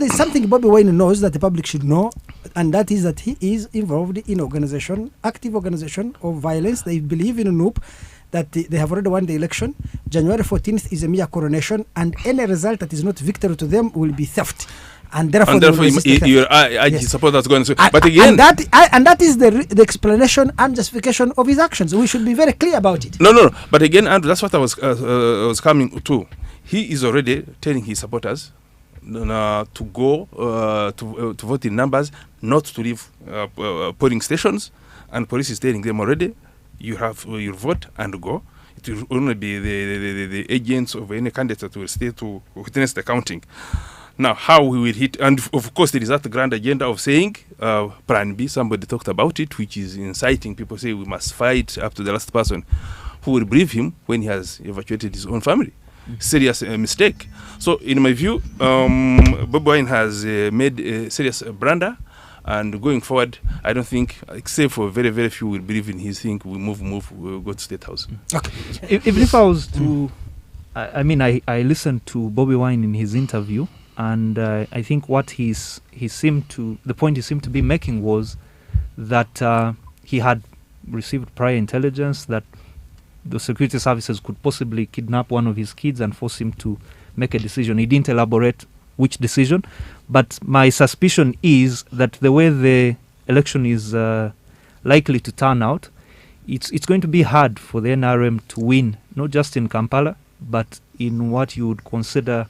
there's something Bobi Wine knows that the public should know, and that is that he is involved in active organization of violence. They believe in a NUP, that they have already won the election. January 14th is a mere coronation, and any result that is not victory to them will be theft. And therefore I suppose that's going to. But again, and that is the explanation and justification of his actions. We should be very clear about it. No. But again, Andrew, that's what I was coming to. He is already telling his supporters to go to vote in numbers, not to leave polling stations, and police is telling them already, you have your vote and go. It will only be the agents of any candidate that will stay to witness the counting. Now, how we will hit, and of course there is that grand agenda of saying, Plan B, somebody talked about it, which is inciting people, say we must fight up to the last person. Who will believe him when he has evacuated his own family? Serious mistake. So in my view, Bobi Wine has made a serious blunder, and going forward, I don't think, except for very, very few, will believe in his thing. We we'll go to State House. Okay. If I was to, I listened to Bobi Wine in his interview, and I think what the point he seemed to be making was that he had received prior intelligence that the security services could possibly kidnap one of his kids and force him to make a decision. He didn't elaborate which decision, but my suspicion is that the way the election is likely to turn out, it's going to be hard for the NRM to win, not just in Kampala, but in what you would consider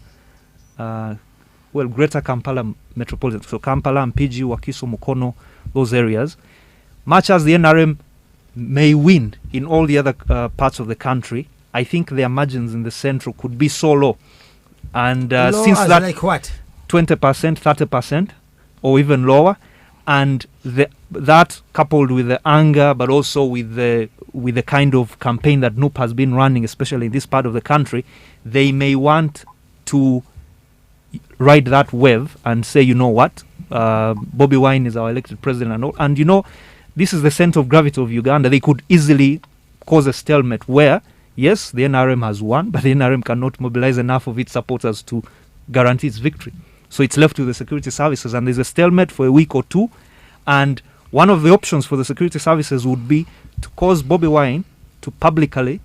Greater Kampala metropolitan. So Kampala, Mpigi, Wakiso, Mukono, those areas. Much as the NRM may win in all the other parts of the country, I think their margins in the central could be so low. And since that, like what? 20%, 30%, or even lower, and that coupled with the anger, but also with the kind of campaign that NUP has been running, especially in this part of the country, they may want to ride that wave and say, you know what, Bobi Wine is our elected president and all. And you know, this is the center of gravity of Uganda. They could easily cause a stalemate where, yes, the NRM has won, but the NRM cannot mobilize enough of its supporters to guarantee its victory. So it's left to the security services, and there's a stalemate for a week or two. And one of the options for the security services would be to cause Bobi Wine to publicly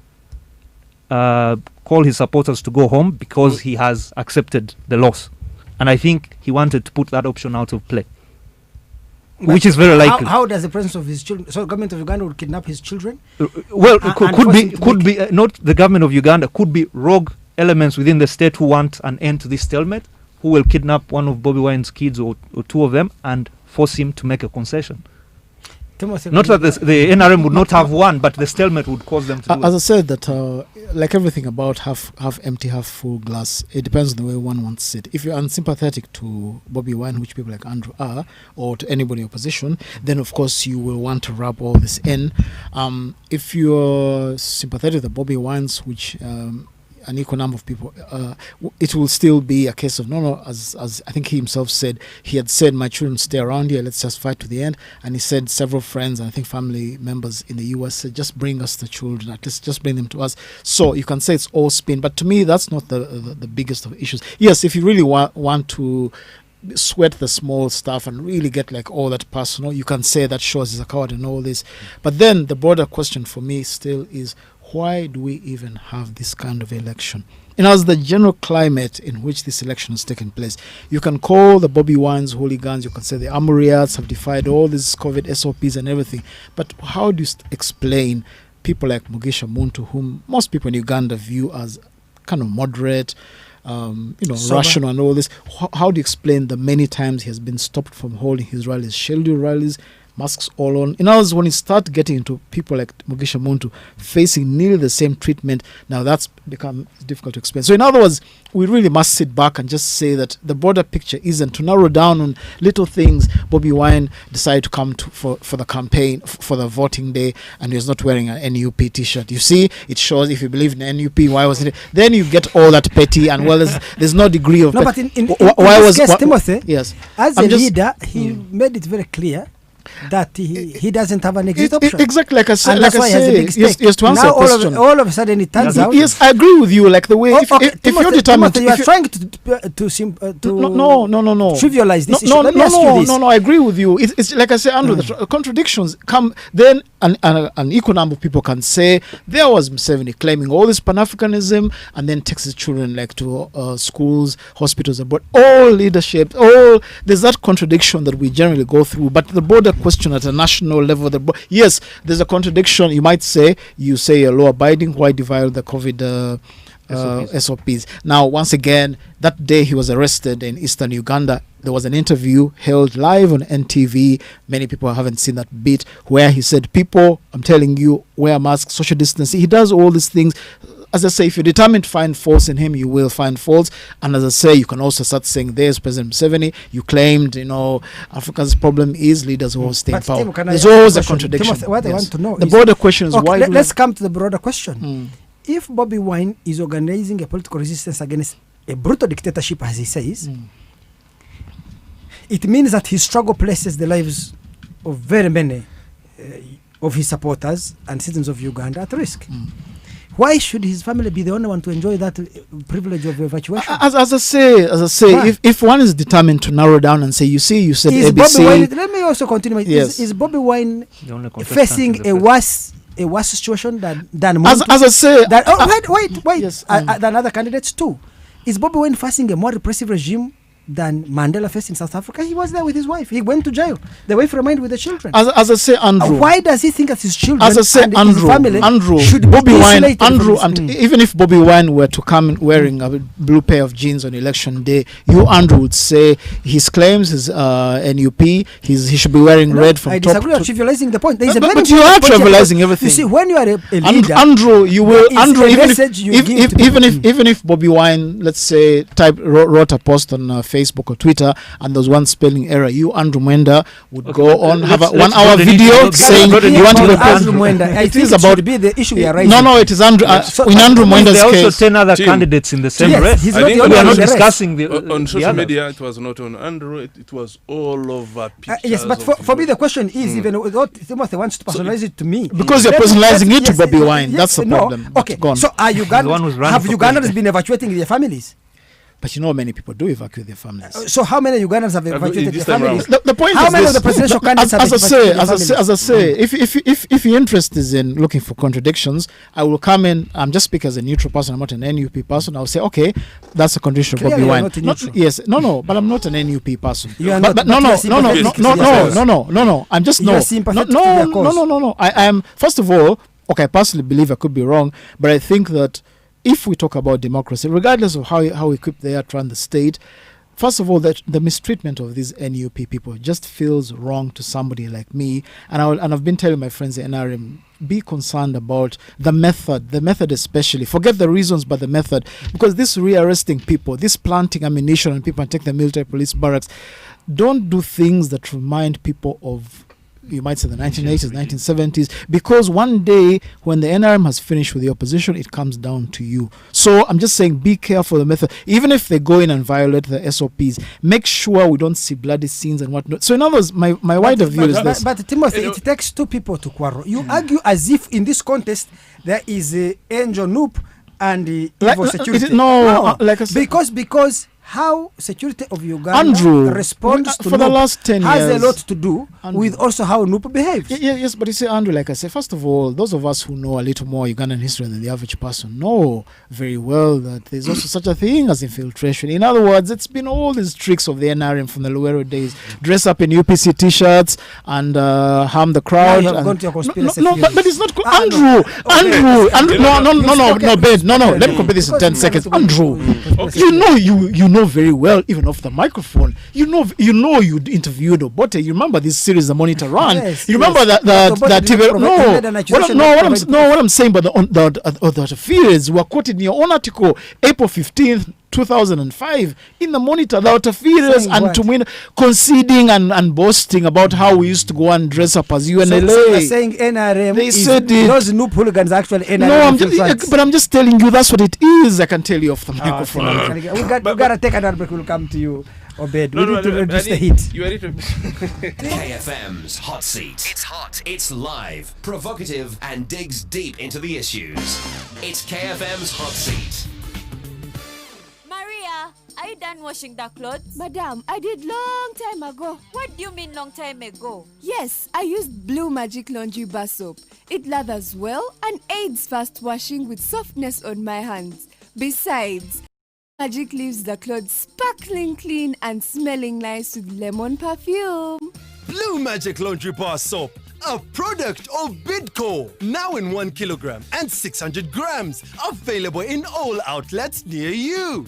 call his supporters to go home because he has accepted the loss. And I think he wanted to put that option out of play. But which is very likely. How does the presence of his children? So the government of Uganda would kidnap his children? Could be not the government of Uganda. Could be rogue elements within the state who want an end to this stalemate, who will kidnap one of Bobi Wine's kids or two of them and force him to make a concession. Timothy, not that the NRM would not have won, but the stalemate would cause them to do as I said, that like everything about half empty, half full glass, it depends on the way one wants it. If you're unsympathetic to Bobi Wine, which people like Andrew are, or to anybody in opposition, then of course you will want to rub all this in. If you're sympathetic to the Bobi Wines, which an equal number of people, it will still be a case of no, as I think he himself said, he had said, my children stay around here, let's just fight to the end. And he said several friends and I think family members in the US said, just bring us the children, at least just bring them to us. So you can say it's all spin, but to me that's not the biggest of issues. Yes, if you really want to sweat the small stuff and really get like all that personal, you can say that shows he's a coward and all this. But then the broader question for me still is, why do we even have this kind of election? And as the general climate in which this election has taken place, you can call the Bobi Wines hooligans, you can say the Amuriats have defied all these COVID SOPs and everything. But how do you explain people like Mugisha Muntu, whom most people in Uganda view as kind of moderate, rational and all this? How do you explain the many times he has been stopped from holding his rallies, scheduled rallies, masks all on? In other words, when you start getting into people like Mugisha Muntu facing nearly the same treatment, now that's become difficult to explain. So in other words, we really must sit back and just say that the broader picture isn't to narrow down on little things. Bobi Wine decided to come for the campaign, for the voting day, and he was not wearing an NUP t-shirt. You see, it shows if you believe in NUP, why was it? Then you get all that petty, and well, there's no degree of... No, but in this case, Timothy, yes, as a leader, he made it very clear that he doesn't have an exit option. Exactly, like I said. And that's why he has a big stake. Yes, to answer now your question. all of a sudden it turns out. Yes, I agree with you. Like the way if you're determined, Timothy, you are trying to trivialize this issue. Let me ask you this. No, I agree with you. It's like I say, Andrew, the contradictions come. Then an equal number of people can say there was Museveni claiming all this Pan-Africanism and then takes his children like to schools, hospitals abroad. All leadership, there's that contradiction that we generally go through. But the broader question at a national level, yes, there's a contradiction. You might say, you're law abiding. Why divide the COVID SOPs? Now, once again, that day he was arrested in eastern Uganda, there was an interview held live on NTV. Many people haven't seen that bit, where he said, people, I'm telling you, wear masks, social distancing. He does all these things. As I say, if you're determined to find faults in him, you will find faults. And as I say, you can also start saying, there's President Museveni. You claimed, Africa's problem is leaders who stay in power. There's always a contradiction. Timothy, what I want to know the broader question is why. Let's come to the broader question. If Bobi Wine is organizing a political resistance against a brutal dictatorship, as he says, it means that his struggle places the lives of very many of his supporters and citizens of Uganda at risk. Why should his family be the only one to enjoy that privilege of evacuation? As I say, if one is determined to narrow down and say, you said is ABC. Bobi Wine, let me also continue. Yes. Is Bobi Wine facing a worse situation than as I say, wait. Yes, than other candidates too? Is Bobi Wine facing a more repressive regime than Mandela faced in South Africa? He was there with his wife. He went to jail. The wife remained with the children. As I say, Andrew. Why does he think that his children as I say, and Andrew, his family should Bobi be Wine, isolated Andrew, from this? even if Bobi Wine were to come wearing a blue pair of jeans on election day, you, Andrew, would say his claims, his NUP, he should be wearing red from I top disagree. You're trivializing the point. There is a very but you are important point trivializing everything. You see, when you are a leader, Andrew, you will, Andrew, even if Bobi Wine, let's say, wrote a post on Facebook or Twitter, and there was one spelling error, you, Andrew Mwenda, would go on, have a 1 hour video saying you want to go Andrew Mwenda. I think it should be the issue we are raising. No, it is Andrew. In Andrew Mwenda's there are also case, 10 other candidates in the same Yes, race. he's I not think the only we are one not in the race. discussing the on the social others. media, it was not on Andrew, it was all over pictures. Yes, but for me the question is, even without Timothy wants to personalize it to me, because you're personalizing it to Bobi Wine. That's the problem. Okay, so are have Ugandans been evacuating their families? But many people do evacuate their families. So how many Ugandans have evacuated their families? The point how is many this. of the presidential candidates have As I say, if your interest is in looking for contradictions, I will come in. I'm just speaking as a neutral person. I'm not an NUP person. I'll say, okay, that's a condition for Bobi Wine. Yes, no, but I'm not an NUP person. You are but not. No. I'm just no. I am. First of all, okay, I personally believe I could be wrong, but I think that if we talk about democracy, regardless of how equipped they are to run the state, first of all, that the mistreatment of these NUP people just feels wrong to somebody like me. And I've been telling my friends at NRM, be concerned about the method especially. Forget the reasons, but the method. Because this rearresting people, this planting ammunition on people and taking the military police barracks, don't do things that remind people of, you might say, the 1980s, 1970s, because one day when the NRM has finished with the opposition, it comes down to you. So I'm just saying, be careful of the method. Even if they go in and violate the SOPs, make sure we don't see bloody scenes and whatnot. So in other words, my wider view is this. But Timothy, it takes two people to quarrel. You argue as if in this contest there is Angel Noop and evil security. Like I said, because how security of Uganda Andrew, responds to for the last 10 has years a lot to do with also how Nup behaves. Yes, but you see, Andrew, like I said, first of all, those of us who know a little more Ugandan history than the average person know very well that there's also such a thing as infiltration. In other words, it's been all these tricks of the NRM from the Luwero days. Dress up in UPC t-shirts and harm the crowd. Now you have gone to your conspiracy but it's not Andrew. No, let me complete this in 10 seconds. Andrew, you know very well, even off the microphone, you interviewed Obed. You remember this series the Monitor ran. Yes, you remember that TV. What I'm saying, but the affairs were quoted in your own article, April 15th. 2005 in the Monitor, the interference and Tumwina conceding and boasting about how we used to go and dress up as UNLA. So you're saying NRM they said those Nup hooligans actually NRM. But I'm just telling you that's what it is. I can tell you off the microphone. We got to take another break. We'll come to you Obed, we need to reduce the heat. You are it. KFM's Hot Seat. It's hot, it's live, provocative, and digs deep into the issues. It's KFM's Hot Seat. Maria, are you done washing the clothes? Madam, I did long time ago. What do you mean long time ago? Yes, I used Blue Magic Laundry Bar Soap. It lathers well and aids fast washing with softness on my hands. Besides, Magic leaves the clothes sparkling clean and smelling nice with lemon perfume. Blue Magic Laundry Bar Soap, a product of Bidco. Now in 1 kilogram and 600 grams. Available in all outlets near you.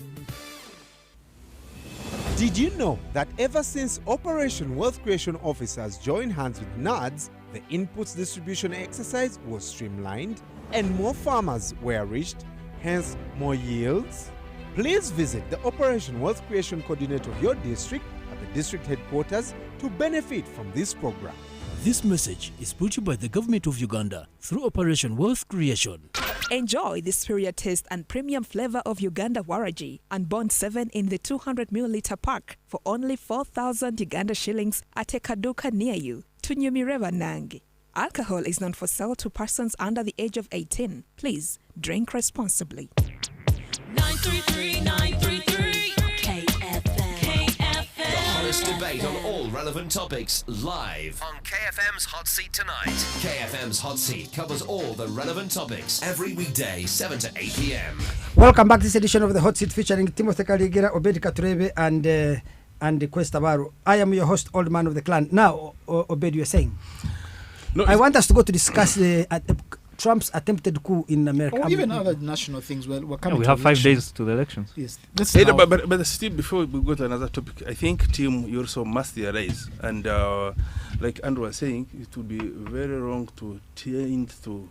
Did you know that ever since Operation Wealth Creation Officers joined hands with NADS, the inputs distribution exercise was streamlined and more farmers were reached, hence more yields? Please visit the Operation Wealth Creation Coordinator of your district at the district headquarters to benefit from this program. This message is brought to you by the Government of Uganda through Operation Wealth Creation. Enjoy the superior taste and premium flavor of Uganda Waraji and Bond 7 in the 200 milliliter pack for only 4,000 Uganda shillings at a kaduka near you. Tunyumireva Nangi. Alcohol is not for sale to persons under the age of 18. Please drink responsibly. 933 KFM. The hottest debate on all relevant topics live on KFM's Hot Seat tonight. KFM's Hot Seat covers all the relevant topics every weekday, 7 to 8 p.m. Welcome back to this edition of the Hot Seat featuring Timothy Kalyegira, Obed, Katurebe, and Kwezi Tabaro. I am your host, Old Man of the Clan. Now, Obed, you are saying. No, I want us to go to discuss Trump's attempted coup in America. Or even other national things. Well, we're coming we to have 5 elections. days to the elections. Yes. But still, before we go to another topic, I think, Tim, you also must realize, and like Andrew was saying, it would be very wrong to tend to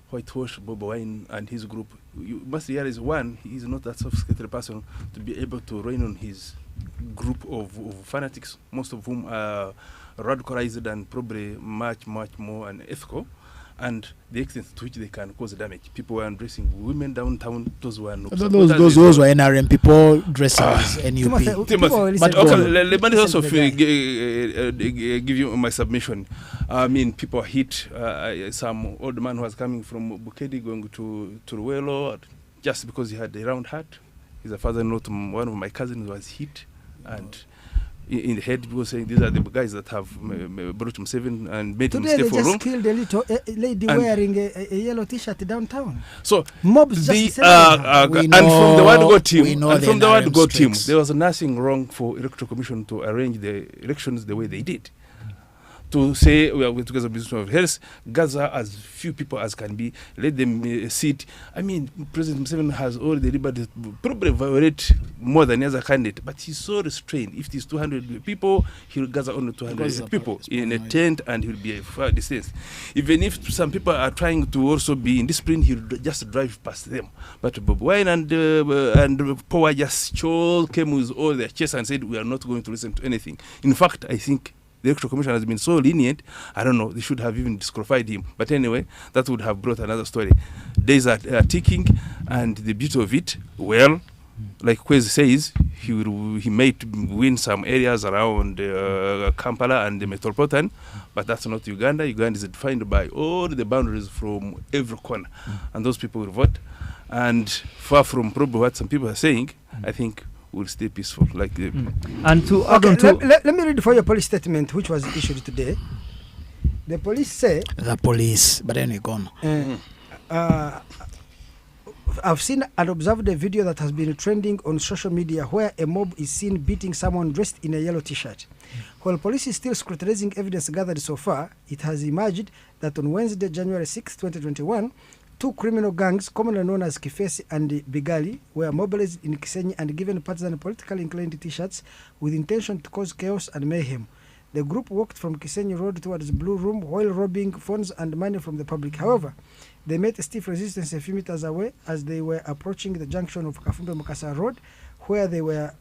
whitewash Bobi Wine and his group. You must realize, one, he is not that sophisticated person to be able to rein on his group of fanatics, most of whom are radicalized and probably much more unethical. And the extent to which they can cause damage. People were undressing women downtown. Those were no. Those were NRM people dressing as NUP. Timothy. But okay, let me also give you my submission. I mean, people hit some old man who was coming from Bukedi going to Ruelo just because he had a round hat. He's a father-in-law to one of my cousins was hit and in the head, people saying these are the guys that have brought him 7 and made him stay for long. Today they just killed a little lady wearing a yellow T-shirt downtown. So mobs and from the word got him, there was nothing wrong for Electoral Commission to arrange the elections the way they did. To say we are going to get a business of health, gather as few people as can be, let them sit. I mean, President Museveni has all the liberty to probably violate more than the other candidate, but he's so restrained. If there's 200 people, he'll gather only 200 people in a tent and he'll be a far distance. Even if some people are trying to also be indisciplined, he'll just drive past them. But Bobi Wine and Power just came with all their chest and said, we are not going to listen to anything. In fact, I think the Electoral Commission has been so lenient, I don't know, they should have even disqualified him. But anyway, that would have brought another story. Days are ticking, and the beauty of it, well, like Kwezi says, he may win some areas around Kampala and the metropolitan, but that's not Uganda. Uganda is defined by all the boundaries from every corner, and those people will vote. And far from probably what some people are saying, I think will stay peaceful. Like and to add on to let me read for your police statement, which was issued today. The police say but then you're gone. I've seen and observed a video that has been trending on social media where a mob is seen beating someone dressed in a yellow T-shirt. While police is still scrutinizing evidence gathered so far, it has emerged that on Wednesday, January 6, 2021, 2 criminal gangs, commonly known as Kifesi and Bigali, were mobilized in Kisenyi and given partisan politically inclined T-shirts with intention to cause chaos and mayhem. The group walked from Kisenyi Road towards Blue Room while robbing phones and money from the public. However, they met stiff resistance a few meters away as they were approaching the junction of Kafumbe Mukasa Road, where they were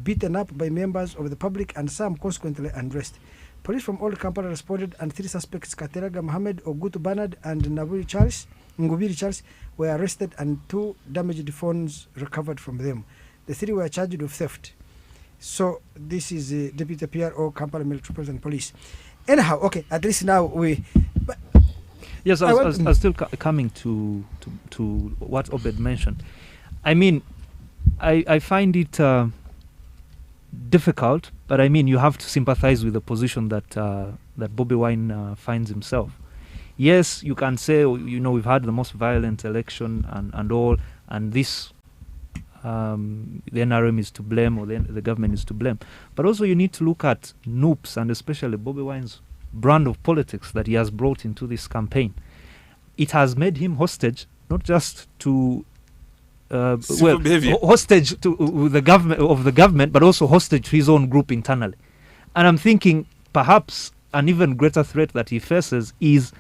beaten up by members of the public and some consequently undressed. Police from Old Kampala responded and 3 suspects, Kateraga Mohammed, Ogutu Bernard and Ngubiri Charles, were arrested and 2 damaged phones recovered from them. The 3 were charged with theft. So this is Deputy PRO, Kampala Metropolitan Police. Anyhow, okay, at least now we... Yes, I was still coming to what Obed mentioned. I mean, I find it difficult, but I mean, you have to sympathize with the position that Bobi Wine finds himself. Yes, you can say, we've had the most violent election and all, and this, the NRM is to blame, or the government is to blame. But also you need to look at NUP's, and especially Bobi Wine's brand of politics that he has brought into this campaign. It has made him hostage, not just to hostage to the government, but also hostage to his own group internally. And I'm thinking perhaps an even greater threat that he faces is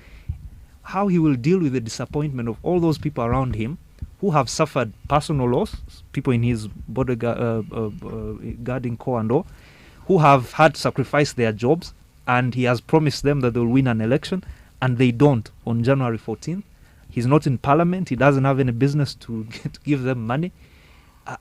how he will deal with the disappointment of all those people around him who have suffered personal loss, people in his bodyguarding corps and all, who have had to sacrifice their jobs, and he has promised them that they'll win an election, and they don't on January 14th. He's not in parliament. He doesn't have any business to give them money.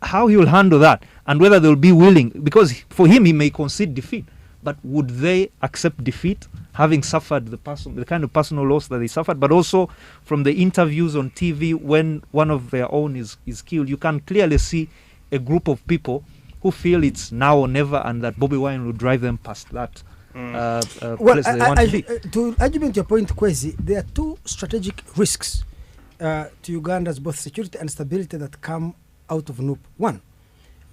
How he will handle that, and whether they'll be willing, because for him, he may concede defeat, but would they accept defeat, having suffered the kind of personal loss that they suffered, but also from the interviews on TV when one of their own is killed, you can clearly see a group of people who feel it's now or never, and that Bobi Wine will drive them past that. To argument your point, Kwezi, there are two strategic risks to Uganda's both security and stability that come out of NUP. One,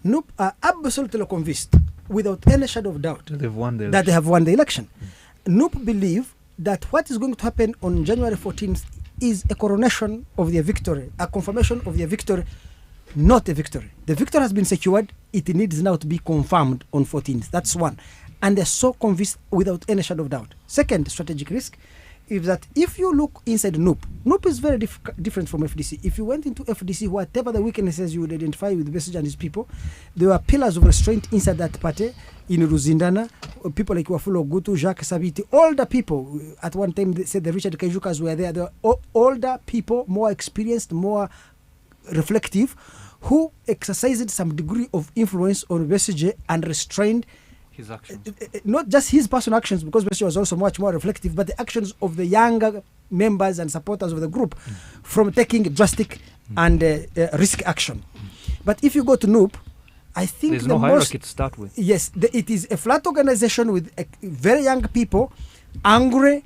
NUP are absolutely convinced, without any shadow of doubt, that they have won the election. NUP believe that what is going to happen on January 14th is a coronation of their victory, a confirmation of their victory, not a victory. The victory has been secured. It needs now to be confirmed on 14th. That's one. And they're so convinced without any shadow of doubt. Second strategic risk is that if you look inside NUP is very different from FDC. If you went into FDC, whatever the weaknesses you would identify with Besigye and his people, there were pillars of restraint inside that party. In Ruzindana, people like Wafula Gutu, Jacques Sabiti, older people, at one time they said the Richard Kajukas were there. They were older people, more experienced, more reflective, who exercised some degree of influence on Besigye and restrained his actions. Not just his personal actions, because Besigye was also much more reflective, but the actions of the younger members and supporters of the group from taking drastic and risk action. But if you go to NUP, I think there's no hierarchy to start with. Yes, it is a flat organization with very young people, angry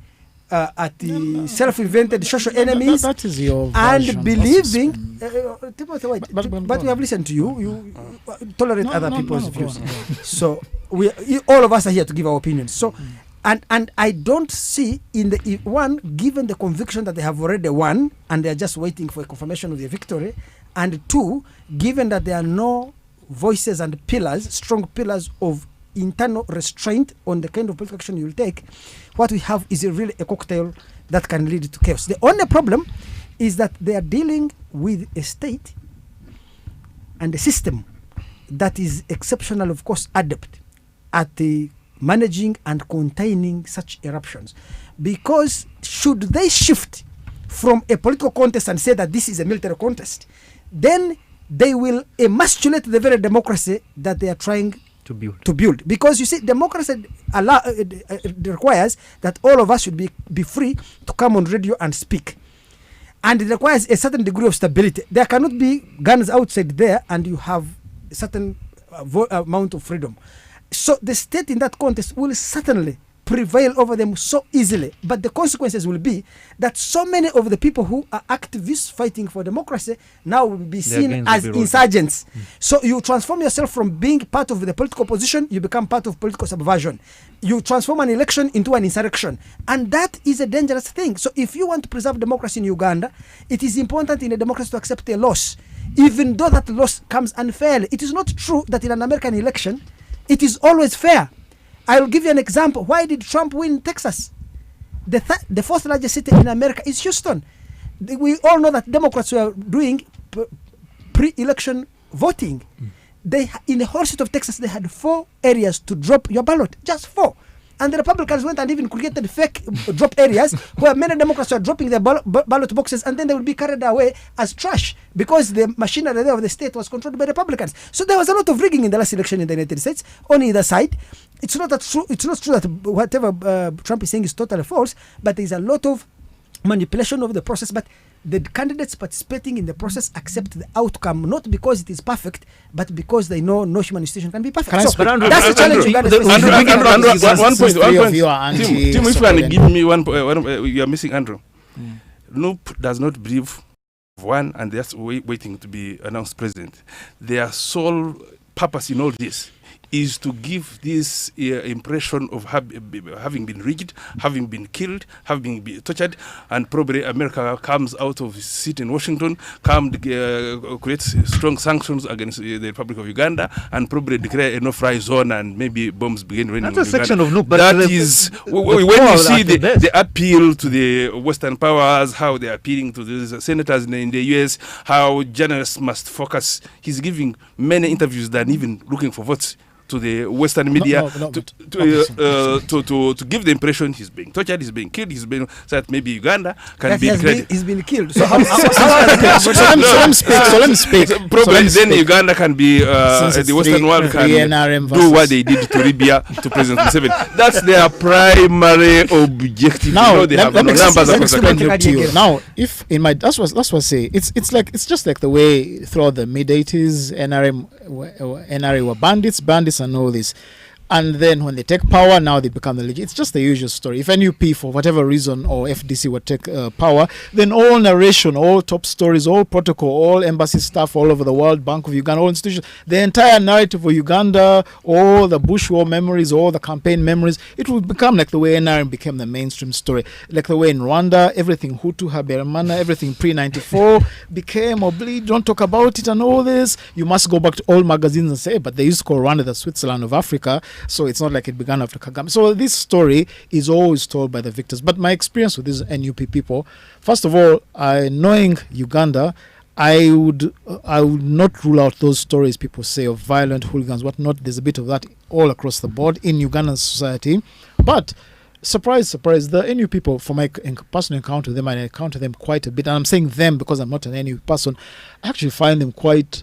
at the self-invented social enemies, that is your and version, believing. Timothy, but we have listened to you. You tolerate other people's views. So all of us are here to give our opinions. So, and I don't see in the one, given the conviction that they have already won and they are just waiting for a confirmation of their victory, and two, given that there are no voices and pillars, strong pillars of internal restraint on the kind of political action you will take, what we have is really a cocktail that can lead to chaos. The only problem is that they are dealing with a state and a system that is exceptional, of course, adept at the managing and containing such eruptions. Because should they shift from a political contest and say that this is a military contest, then they will emasculate the very democracy that they are trying to build. Because you see, democracy requires that all of us should be free to come on radio and speak. And it requires a certain degree of stability. There cannot be guns outside there and you have a certain amount of freedom. So the state in that context will certainly prevail over them so easily. But the consequences will be that so many of the people who are activists fighting for democracy now will be seen as insurgents. So you transform yourself from being part of the political opposition, you become part of political subversion. You transform an election into an insurrection. And that is a dangerous thing. So if you want to preserve democracy in Uganda, it is important in a democracy to accept a loss, even though that loss comes unfairly. It is not true that in an American election, it is always fair. I'll give you an example. Why did Trump win Texas? The fourth largest city in America is Houston. We all know that Democrats were doing pre-election voting. They, in the whole state of Texas, they had 4 areas to drop your ballot. Just 4. And the Republicans went and even created fake drop areas where many Democrats were dropping their ballot boxes, and then they would be carried away as trash because the machinery there of the state was controlled by Republicans. So there was a lot of rigging in the last election in the United States on either side. It's not true that whatever Trump is saying is totally false, but there's a lot of manipulation of the process. But the candidates participating in the process accept the outcome, not because it is perfect, but because they know no human institution can be perfect. So that's the challenge. One point. Tim, if you can give me one, you are missing Andrew. Nope does not believe one, and they're waiting to be announced president. Their sole purpose in all this is to give this impression of having been rigged, having been killed, having been tortured, and probably America comes out of its seat in Washington, creates strong sanctions against the Republic of Uganda, and probably declare a no-fly zone, and maybe bombs begin raining. That's a section of no, but that is when you see the appeal to the Western powers, how they are appealing to the senators in the US, how journalists must focus. He's giving many interviews than even looking for votes to the Western media to give the impression he's being tortured, he's being killed, he's been said maybe Uganda can be declared. He's been killed. So let me speak. Probably then Uganda can be the Western world can do what they did to Libya to President Museveni. That's their primary objective. Now, they have no numbers across the country. Now, if in my that's what I say. It's just like the way throughout the mid '80s, NRA were bandits and all this. And then when they take power, now they become the legit. It's just the usual story. If NUP, for whatever reason, or FDC would take power, then all narration, all top stories, all protocol, all embassy staff all over the world, Bank of Uganda, all institutions, the entire narrative of Uganda, all the Bush War memories, all the campaign memories, it will become like the way NRM became the mainstream story. Like the way in Rwanda, everything Hutu, Haberamana, everything pre-94 became Obed, don't talk about it and all this. You must go back to all magazines and say, but they used to call Rwanda the Switzerland of Africa. So it's not like it began after Kagame. So this story is always told by the victors. But my experience with these NUP people, first of all, knowing Uganda, I would not rule out those stories people say of violent hooligans, whatnot. There's a bit of that all across the board in Ugandan society. But surprise, surprise, the NU people, from my personal encounter with them, I encounter them quite a bit. And I'm saying them because I'm not an NU person. I actually find them quite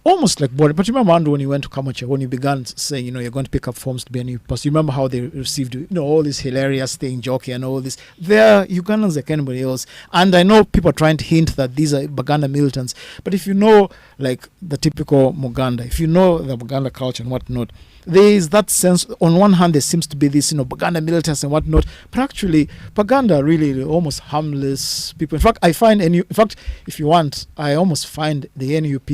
almost like boring. But you remember, Andrew, when you went to Kamacha, when you began saying, you're going to pick up forms to be a new person, you remember how they received, all this hilarious thing, jockey and all this. They're Ugandans like anybody else. And I know people are trying to hint that these are Baganda militants. But if you know, like, the typical Muganda, if you know the Baganda culture and whatnot, there is that sense, on one hand, there seems to be this, Baganda militants and whatnot, but actually, Baganda are really almost harmless people. In fact, if you want, I almost find the NUP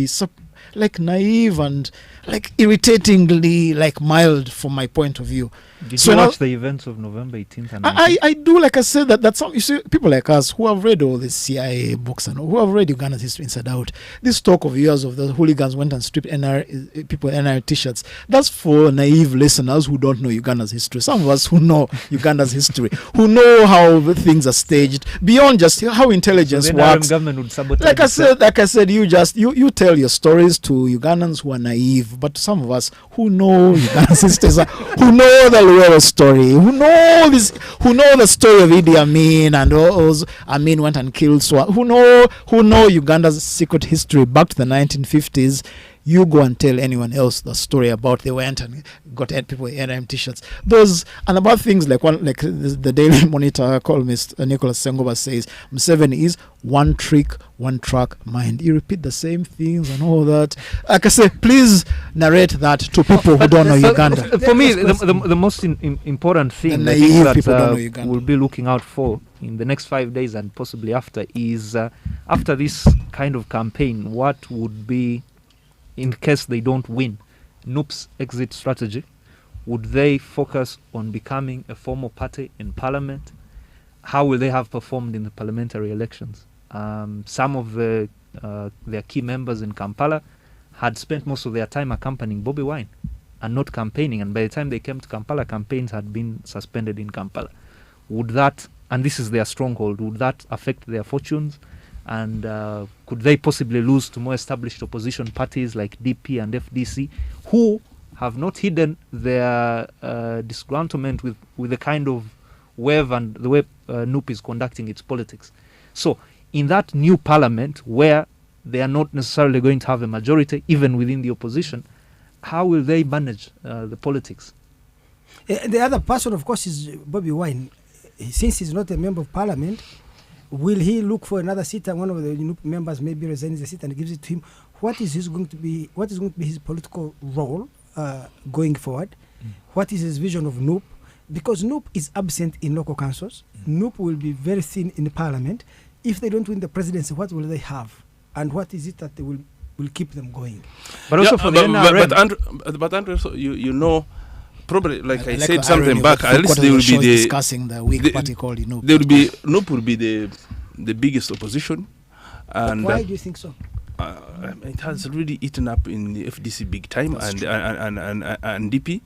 like naive and like irritatingly like mild from my point of view. Did you watch the events of November 18th and 19th? I do, like I said, that some, you see, people like us who have read all this CIA books and who have read Uganda's history inside out, this talk of years of the hooligans went and stripped people NR t-shirts, that's for naive listeners who don't know Uganda's history. Some of us who know Uganda's history, who know how things are staged, beyond just how intelligence works. Government would sabotage like I said, you you tell your stories to Ugandans who are naive, but some of us who know Uganda's history, who know the Luero story, who know the story of Idi Amin and Amin went and killed who know Uganda's secret history back to the 1950s. You go and tell anyone else the story about they went and got people with NRM t-shirts. Those and about things like the Daily Monitor columnist Nicholas Sengoba says, Museveni is one trick, one track mind. You repeat the same things and all that. Like I say, please narrate that to people who don't know Uganda. For me, the most important thing I think that we'll be looking out for in the next 5 days and possibly after is after this kind of campaign, what would be, in case they don't win, NUP's exit strategy? Would they focus on becoming a formal party in parliament? How will they have performed in the parliamentary elections? Some of their key members in Kampala had spent most of their time accompanying Bobi Wine and not campaigning, and by the time they came to Kampala, campaigns had been suspended in Kampala. Would that, and this is their stronghold, would that affect their fortunes? And could they possibly lose to more established opposition parties like DP and FDC, who have not hidden their disgruntlement with the kind of wave and the way NUP is conducting its politics. So in that new parliament where they are not necessarily going to have a majority, even within the opposition, how will they manage the politics? The other person, of course, is Bobi Wine. Since he's not a member of parliament, will he look for another seat and one of the NUP members maybe resigns the seat and gives it to him? What is going to be his political role going forward? What is his vision of NUP? Because NUP is absent in local councils. NUP will be very thin in the parliament. If they don't win the presidency, what will they have? And what is it that they will keep them going? But also for the NRM. But Andrew, so you know, probably like I said something back. At least they will be discussing the weak party called NUP. They will be NUP will be the biggest opposition. And why do you think so? It has really eaten up in the FDC big time and DP.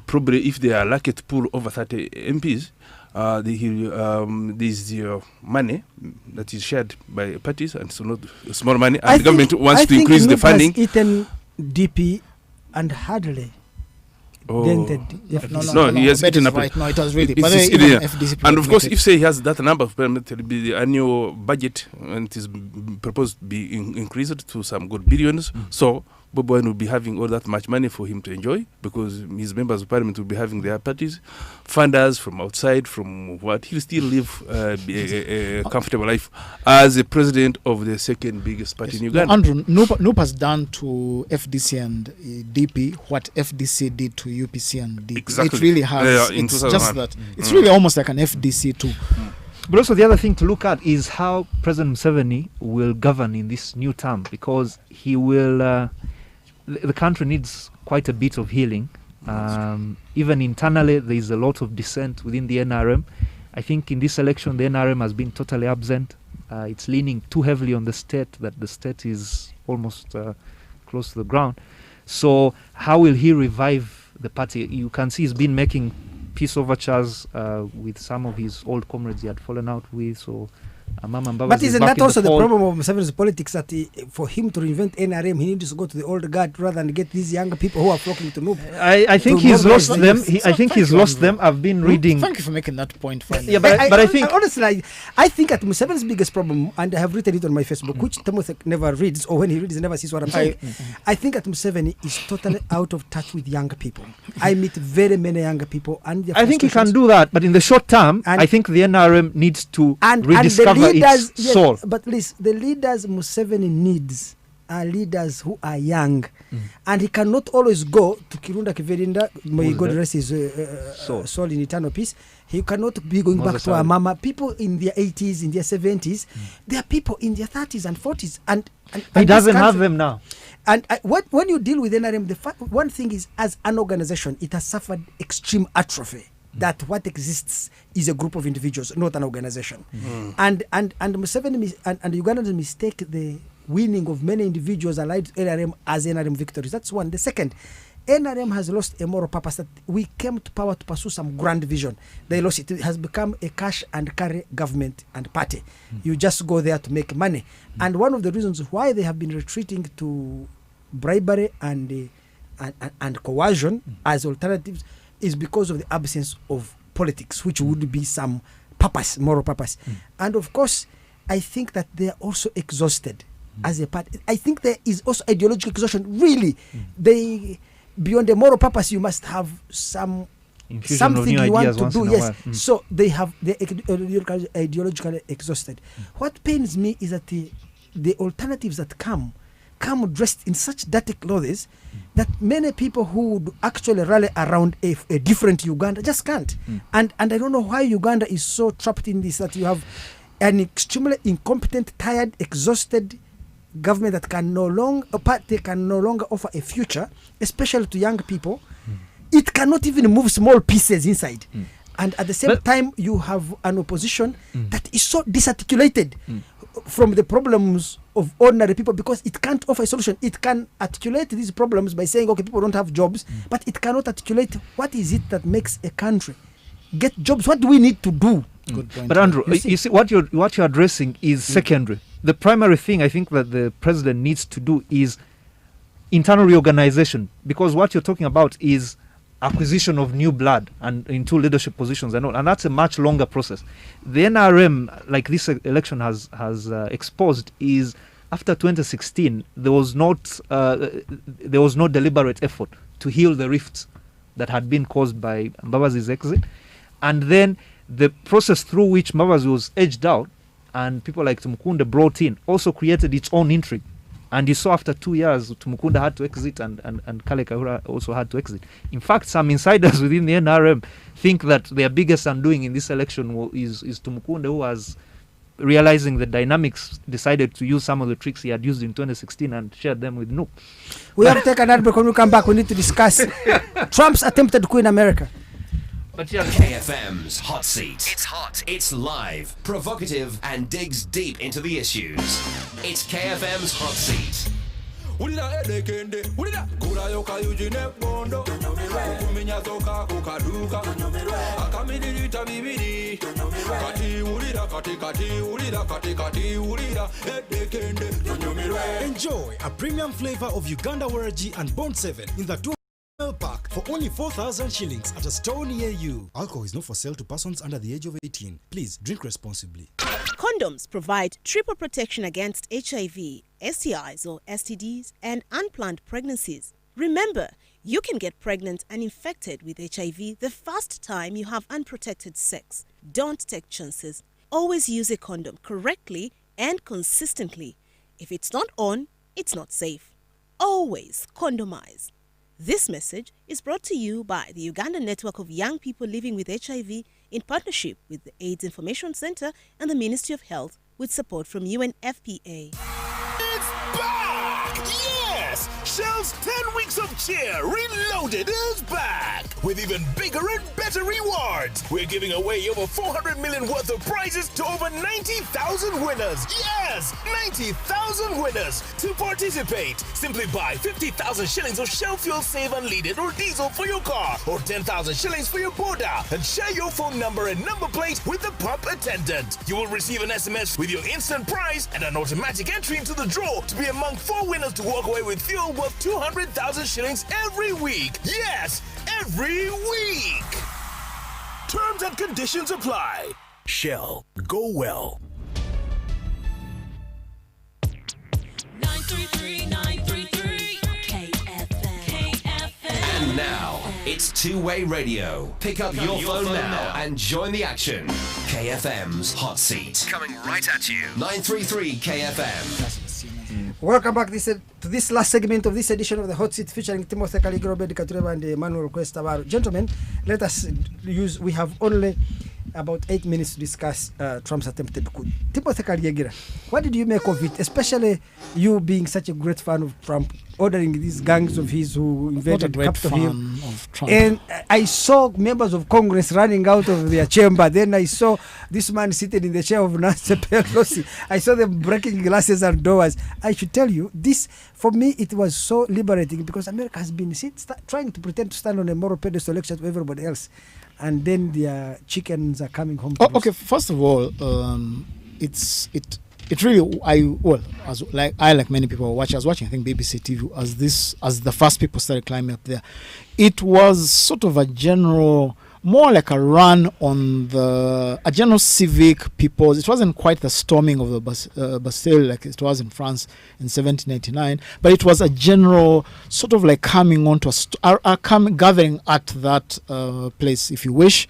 Probably if they are lucky to pull over 30 MPs, there's money that is shared by parties, and so not small money. And the government wants to increase the funding. Has eaten DP and hardly dented FDC. No, he has eaten up. Right. No, it was really. FDC and of course, if say he has that number of permit, it will be the annual budget, and it is proposed to be increased to some good billions. So Bobi Wine will be having all that much money for him to enjoy, because his members of parliament will be having their parties, funders from outside, from what he'll still live a comfortable life as the president of the second biggest party in Uganda. Andrew, NUP has done to FDC and DP what FDC did to UPC and DP. Exactly. It really has. It's just that it's really almost like an FDC too. But also the other thing to look at is how President Museveni will govern in this new term, because he will. The country needs quite a bit of healing. Even internally, there is a lot of dissent within the NRM. I think in this election, the NRM has been totally absent. It's leaning too heavily on the state, that the state is almost close to the ground. So how will he revive the party? You can see he's been making peace overtures with some of his old comrades he had fallen out with. So but isn't that also the problem of Museveni's politics, that for him to reinvent NRM, he needs to go to the old guard rather than get these younger people who are flocking to NUP? I think he's lost them. I think he's lost them. I've been reading. Thank you for making that point. Yeah, but I think honestly, I think at Museveni's biggest problem, and I have written it on my Facebook, which Timothy never reads, or when he reads, he never sees what I'm saying. I think at Museveni is totally out of touch with younger people. I meet very many younger people, and I think he can do that. But in the short term, I think the NRM needs to rediscover its soul. But please, the leaders Museveni needs are leaders who are young, and he cannot always go to Kirunda Kiverinda, may God rest his soul in eternal peace. He cannot be going back to our mama. People in their 80s, in their 70s, there are people in their 30s and 40s, and he doesn't have them now. And when you deal with NRM, one thing is, as an organization, it has suffered extreme atrophy. That what exists is a group of individuals, not an organization. And Museveni and Ugandans mistake the winning of many individuals allied to NRM as NRM victories. That's one. The second, NRM has lost a moral purpose, that we came to power to pursue some grand vision. They lost it. It has become a cash and carry government and party. You just go there to make money. And one of the reasons why they have been retreating to bribery and coercion as alternatives is because of the absence of politics, which would be some purpose, moral purpose. And of course, I think that they are also exhausted as a party. I think there is also ideological exhaustion. Really, they, beyond the moral purpose, you must have something you want to do. Yes, so they have ideologically exhausted. What pains me is that the alternatives that come dressed in such dirty clothes that many people who would actually rally around a different Uganda just can't. And I don't know why Uganda is so trapped in this, that you have an extremely incompetent, tired, exhausted government that can no longer offer a future, especially to young people. It cannot even move small pieces inside. And at the same time, you have an opposition that is so disarticulated from the problems of ordinary people, because it can't offer a solution. It can articulate these problems by saying, okay, people don't have jobs, but it cannot articulate what is it that makes a country get jobs. What do we need to do? Good point. But Andrew, you see what you're addressing is secondary. The primary thing I think that the president needs to do is internal reorganization, because what you're talking about is acquisition of new blood and into leadership positions and all, and that's a much longer process. The NRM, like this election has exposed, is after 2016 there was no deliberate effort to heal the rifts that had been caused by Mbabazi's exit, and then the process through which Mbabazi was edged out and people like Tumukunde brought in also created its own intrigue. And you saw after 2 years, Tumukunde had to exit and Kalyegira also had to exit. In fact, some insiders within the NRM think that their biggest undoing in this election is Tumukunde, who was realizing the dynamics, decided to use some of the tricks he had used in 2016 and shared them with Noop. We have to take another break. When we come back, we need to discuss Trump's attempted coup in America. But yeah, KFM's Hot Seat. It's hot, it's live, provocative, and digs deep into the issues. It's KFM's Hot Seat. Enjoy a premium flavor of Uganda Waraji and Bond 7 in the 2 pack for only 4,000 shillings at a store near you. Alcohol is not for sale to persons under the age of 18. Please drink responsibly. Condoms provide triple protection against HIV, STIs or STDs, and unplanned pregnancies. Remember, you can get pregnant and infected with HIV the first time you have unprotected sex. Don't take chances. Always use a condom correctly and consistently. If it's not on, it's not safe. Always condomize. This message is brought to you by the Uganda Network of Young People Living with HIV in partnership with the AIDS Information Center and the Ministry of Health with support from UNFPA. It's back! Yes! Shell's 10 weeks of cheer reloaded is back! With even bigger and better rewards! We're giving away over 400 million worth of prizes to over 90,000 winners! Yes! 90,000 winners! To participate, simply buy 50,000 shillings of Shell Fuel Save Unleaded or diesel for your car, or 10,000 shillings for your boda, and share your phone number and number plate with the pump attendant. You will receive an SMS with your instant prize and an automatic entry into the draw to be among 4 winners to walk away with fuel worth 200,000 shillings every week. Yes, every week. Terms and conditions apply. Shell, go well. 933 KFM. And now, it's two-way radio. Pick up your phone now and join the action. KFM's Hot Seat. Coming right at you. 933 KFM. Welcome back to this last segment of this edition of the Hot Seat featuring Timothy Kalyegira, Obed, Katurebe, and Emmanuel Tabaro. Gentlemen, let us we have only about 8 minutes to discuss Trump's attempted coup. Timothy Kalyegira, what did you make of it? Especially you being such a great fan of Trump, ordering these gangs of his who invaded Capitol Hill. Of Trump. And I saw members of Congress running out of their chamber. Then I saw this man sitting in the chair of Nancy Pelosi. I saw them breaking glasses and doors. I should tell you, this, for me, it was so liberating because America has been trying to pretend to stand on a moral pedestal lecture to everybody else. And then their chickens are coming home. Okay, first of all, it really, like many people I was watching, I think BBC TV as the first people started climbing up there. It was sort of a general, more like a run on a general civic people's. It wasn't quite the storming of the Bastille like it was in France in 1789, but it was a general sort of like coming onto gathering at that place, if you wish.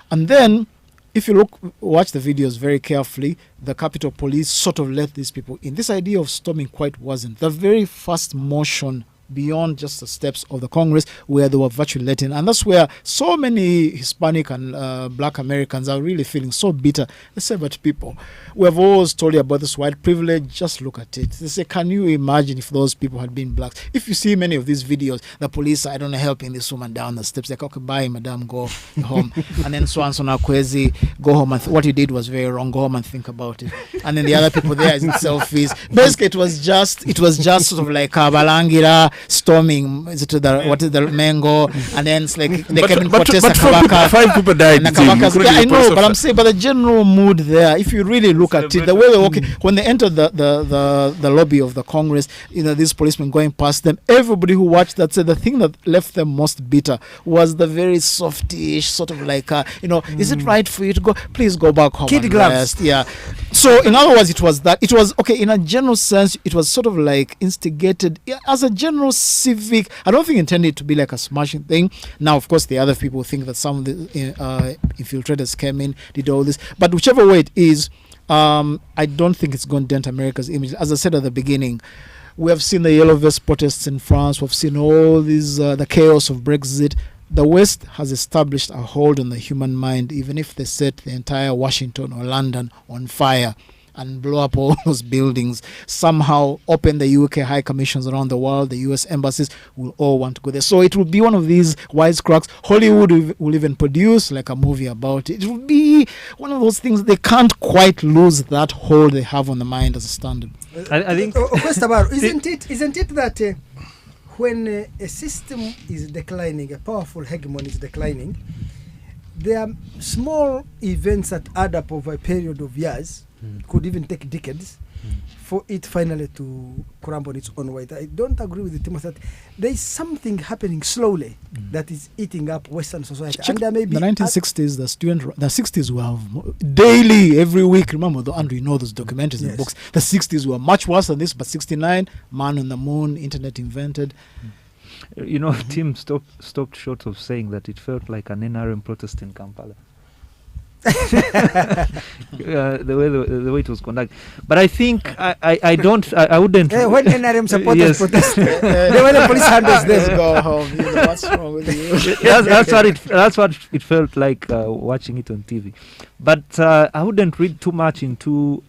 And then, if you watch the videos very carefully, the Capitol Police sort of let these people in. This idea of storming quite wasn't. The very first motion beyond just the steps of the Congress where they were virtually let in. And that's where so many Hispanic and black Americans are really feeling so bitter. They say, but people, we have always told you about this white privilege. Just look at it. They say, can you imagine if those people had been blacks? If you see many of these videos, the police, I don't know, helping this woman down the steps. Like, okay, bye, madam, go home. And then so now Kwezi, go home. And what you did was very wrong. Go home and think about it. And then the other people there is in selfies. Basically, it was just sort of like Balangira. storming. Is it what is the mango? And then it's like they came in but protest. five people died. Yeah, I know, but I'm saying, but the general mood there, if you really look at it, the way they're walking, when they entered the lobby of the Congress, these policemen going past them, everybody who watched that said the thing that left them most bitter was the very softish sort of like, is it right for you to go? Please go back home. Kid and gloves. rest. Yeah. So in other words, it was that. It was okay in a general sense. It was sort of like instigated as a general civic. I don't think intended to be like a smashing thing. Now, of course, the other people think that some of the infiltrators came in, did all this, but whichever way it is, I don't think it's going to dent America's image. As I said at the beginning, we have seen the yellow vest protests in France. We've seen all these the chaos of Brexit. The West has established a hold on the human mind, even if they set the entire Washington or London on fire and blow up all those buildings, somehow open the UK high commissions around the world, the US embassies will all want to go there. So it will be one of these wisecracks. Hollywood will even produce like a movie about it. It will be one of those things. They can't quite lose that hold they have on the mind as a standard. I think Tabaro, isn't it that when a system is declining, a powerful hegemon is declining, there are small events that add up over a period of years, could even take decades, for it finally to crumble on its own weight. I don't agree with Timothy that there is something happening slowly that is eating up Western society. And there may be the 1960s, the 60s were daily, every week. Remember, Andrew, you know those documentaries and books. The 60s were much worse than this, but 69, man on the moon, internet invented. Tim stopped short of saying that it felt like an NRM protest in Kampala. the way it was conducted, but I think I wouldn't. When NRM supporters protest, they were the police handles them. Go home. What's wrong with you? That's what it felt like watching it on TV. But I wouldn't read too much into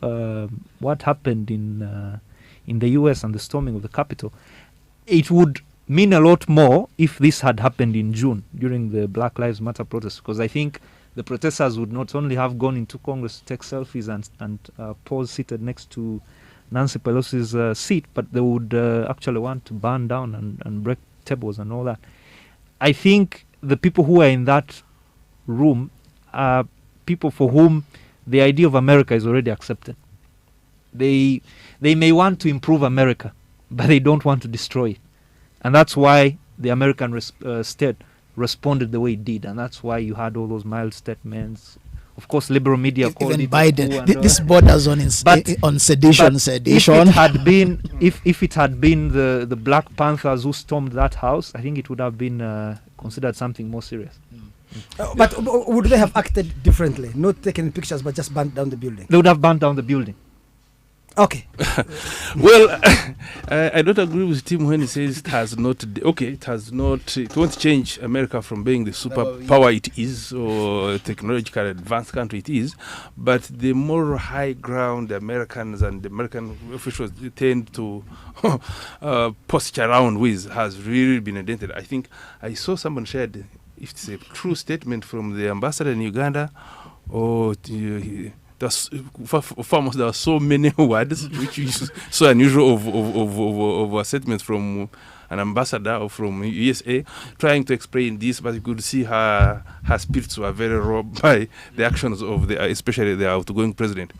what happened in the US and the storming of the Capitol. It would mean a lot more if this had happened in June during the Black Lives Matter protests, because I think the protesters would not only have gone into Congress to take selfies and pose seated next to Nancy Pelosi's seat, but they would actually want to burn down and break tables and all that. I think the people who are in that room are people for whom the idea of America is already accepted. They may want to improve America, but they don't want to destroy it. And that's why the American state responded the way it did, and that's why you had all those mild statements. Of course, liberal media called even it Biden. This borders on sedition. If it had been the Black Panthers who stormed that house, I think it would have been considered something more serious. But would they have acted differently? Not taking pictures, but just burnt down the building? They would have burnt down the building. Okay. Well, I don't agree with Tim when he says it has not. It won't change America from being the superpower it is or technological advanced country it is. But the more high ground the Americans and the American officials tend to posture around with has really been indented. I think I saw someone shared, if it's a true statement from the ambassador in Uganda, or there are so many words which is so unusual of statements from an ambassador or from USA trying to explain this, but you could see her spirits were very raw by the actions of especially the outgoing president.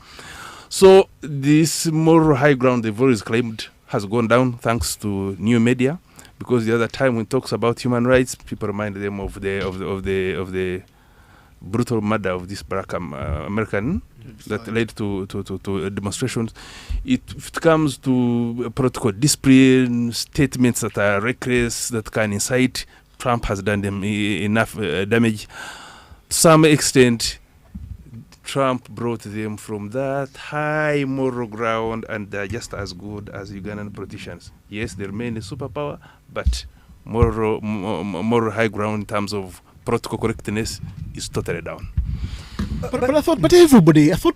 So this more high ground they've always claimed has gone down thanks to new media, because the other time when talks about human rights, people remind them of the brutal murder of this black American that led to demonstrations. If it comes to protocol discipline, statements that are reckless, that can incite, Trump has done them enough damage. To some extent, Trump brought them from that high moral ground, and they're just as good as Ugandan politicians. Yes, they remain a superpower, but moral high ground in terms of protocol correctness is totally down. But I thought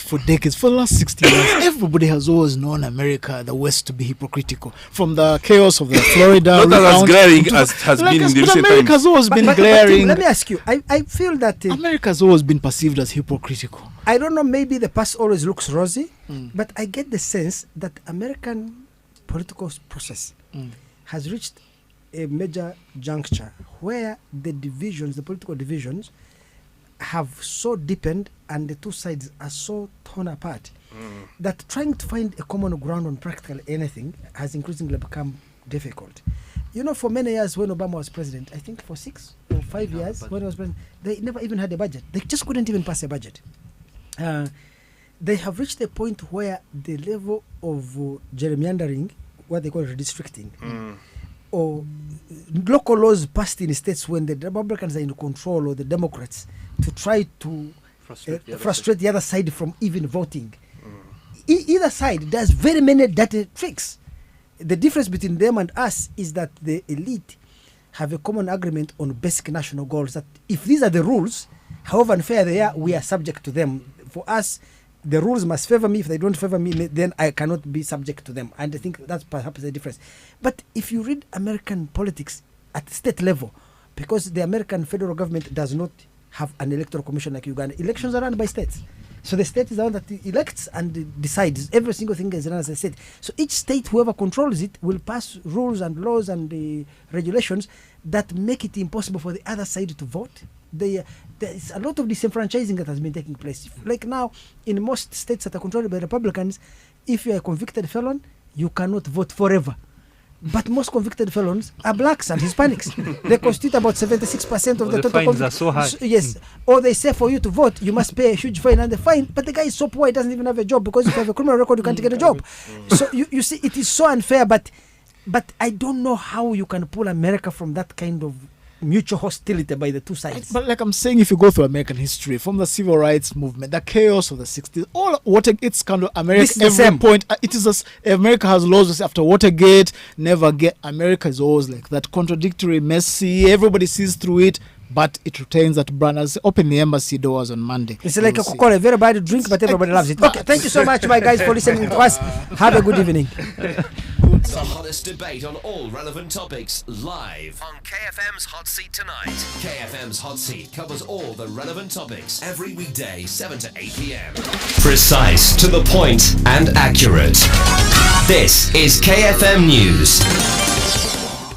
for decades, for the last 60 years, everybody has always known America, the West, to be hypocritical. From the chaos of the Florida not as glaring as has been in the recent times. America has always been glaring. Let me ask you, I feel that America has always been perceived as hypocritical. I don't know, maybe the past always looks rosy, but I get the sense that American political process has reached a major juncture where the political divisions, have so deepened and the two sides are so torn apart that trying to find a common ground on practically anything has increasingly become difficult. You know, for many years when Obama was president, I think for 6 or 5 years when he was president, they never even had a budget. They just couldn't even pass a budget. They have reached a point where the level of gerrymandering, what they call redistricting, or local laws passed in states when the Republicans are in control or the Democrats to try to frustrate the other side from even voting. Either side does very many dirty tricks. The difference between them and us is that the elite have a common agreement on basic national goals, that if these are the rules, however unfair they are, we are subject to them. For us, the rules must favor me. If they don't favor me, then I cannot be subject to them. And I think that's perhaps the difference. But if you read American politics at state level, because the American federal government does not have an electoral commission like Uganda, elections are run by states. So the state is the one that elects and decides. Every single thing is run as a state. So each state, whoever controls it, will pass rules and laws and regulations that make it impossible for the other side to vote. There is a lot of disenfranchising that has been taking place. Like now, in most states that are controlled by Republicans, if you are a convicted felon, you cannot vote forever. But most convicted felons are blacks and Hispanics. They constitute about 76% of the total. Fines are so high. Yes. Or they say for you to vote, you must pay a huge fine, and the fine. But the guy is so poor, he doesn't even have a job, because if you have a criminal record, you can't get a job. So you see, it is so unfair. But I don't know how you can pull America from that kind of mutual hostility by the two sides. But like I'm saying, if you go through American history, from the civil rights movement, the chaos of the 60s, all Watergate scandal, America, every point, it is America has laws after Watergate, never get, America is always like that, contradictory, messy, everybody sees through it, but it retains that brand. As open the embassy doors on Monday. It's like a Coca-Cola, very bad drink, but everybody loves it. Okay, thank you so much, my guys, for listening to us. Have a good evening. The hottest debate on all relevant topics live on KFM's Hot Seat tonight. KFM's Hot Seat covers all the relevant topics every weekday 7 to 8 p.m. Precise, to the point and accurate. This is KFM News.